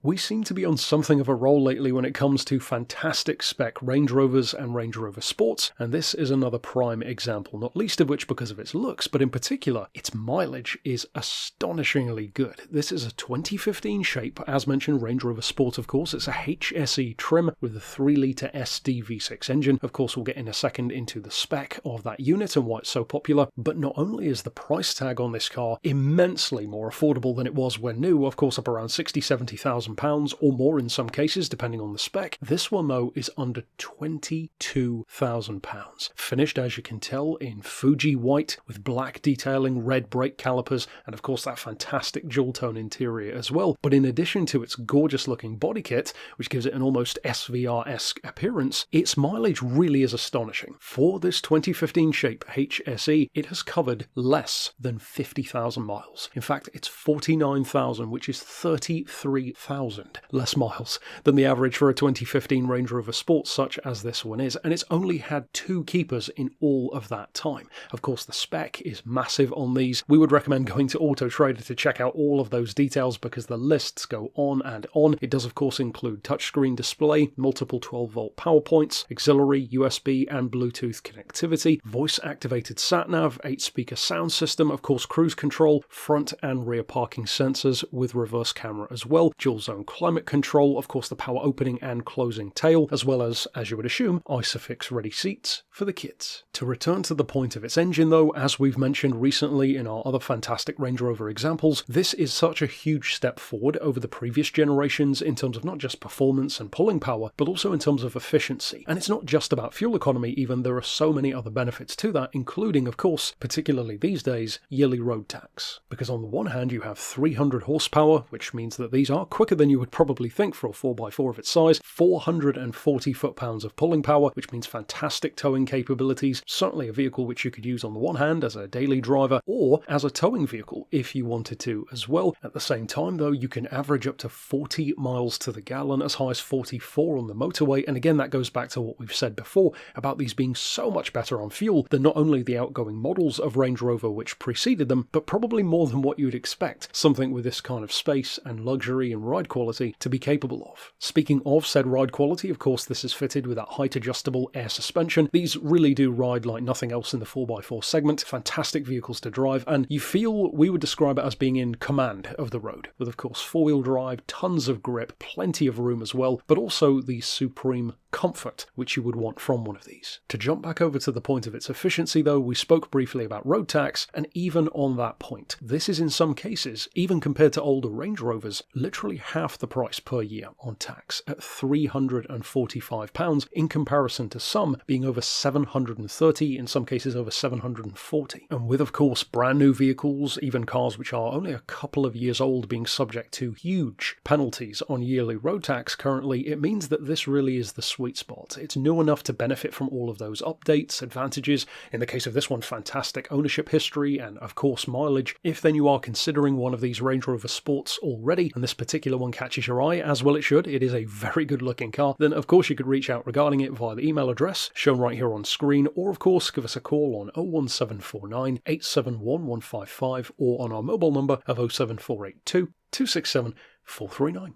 We seem to be on something of a roll lately when it comes to fantastic spec Range Rovers and Range Rover Sports, and this is another prime example, not least of which because of its looks, but in particular, its mileage is astonishingly good. This is a 2015 shape, as mentioned, Range Rover Sport, of course. It's a HSE trim with a 3-litre SD V6 engine. Of course, we'll get in a second into the spec of that unit and why it's so popular, but not only is the price tag on this car immensely more affordable than it was when new, of course up around £60,000-70,000 or more in some cases, depending on the spec. This one, though, is under £22,000. Finished, as you can tell, in Fuji white with black detailing, red brake calipers, and of course that fantastic dual-tone interior as well. But in addition to its gorgeous-looking body kit, which gives it an almost SVR-esque appearance, its mileage really is astonishing. For this 2015 shape HSE, it has covered less than 50,000 miles. In fact, it's 49,000, which is 33,000 less miles than the average for a 2015 Range Rover Sport such as this one is, and it's only had 2 keepers in all of that time. Of course, the spec is massive on these. We would recommend going to Auto Trader to check out all of those details because the lists go on and on. It does, of course, include touchscreen display, multiple 12-volt power points, auxiliary, USB and Bluetooth connectivity, voice-activated sat-nav, 8-speaker sound system, of course, cruise control, front and rear parking sensors with reverse camera as well, dual zone climate control, of course the power opening and closing tail, as well as you would assume, ISOFIX ready seats for the kids. To return to the point of its engine though, as we've mentioned recently in our other fantastic Range Rover examples, this is such a huge step forward over the previous generations in terms of not just performance and pulling power, but also in terms of efficiency. And it's not just about fuel economy even, there are so many other benefits to that, including, of course, particularly these days, yearly road tax. Because on the one hand you have 300 horsepower, which means that these are quicker than you would probably think for a 4x4 of its size, 440 foot-pounds of pulling power, which means fantastic towing capabilities, certainly a vehicle which you could use on the one hand as a daily driver or as a towing vehicle if you wanted to as well. At the same time though, you can average up to 40 miles to the gallon, as high as 44 on the motorway, and again that goes back to what we've said before about these being so much better on fuel than not only the outgoing models of Range Rover which preceded them, but probably more than what you'd expect something with this kind of space and luxury and ride quality to be capable of. Speaking of said ride quality, of course this is fitted with that height adjustable air suspension. These really do ride like nothing else in the 4x4 segment. Fantastic vehicles to drive, and you feel we would describe it as being in command of the road, with of course 4-wheel drive, tons of grip, plenty of room as well, but also the supreme comfort which you would want from one of these. To jump back over to the point of its efficiency though, we spoke briefly about road tax, and even on that point, this is in some cases, even compared to older Range Rovers, literally half the price per year on tax at £345 in comparison to some being over £730, in some cases over £740. And with of course brand new vehicles, even cars which are only a couple of years old being subject to huge penalties on yearly road tax currently, it means that this really is the sweet spot. It's new enough to benefit from all of those updates, advantages, in the case of this one fantastic ownership history and of course mileage. If then you are considering one of these Range Rover Sports already and this particular one catches your eye, as well it should, it is a very good looking car, then of course you could reach out regarding it via the email address shown right here on screen, or of course give us a call on 01749 871 155 or on our mobile number of 07482 267 439.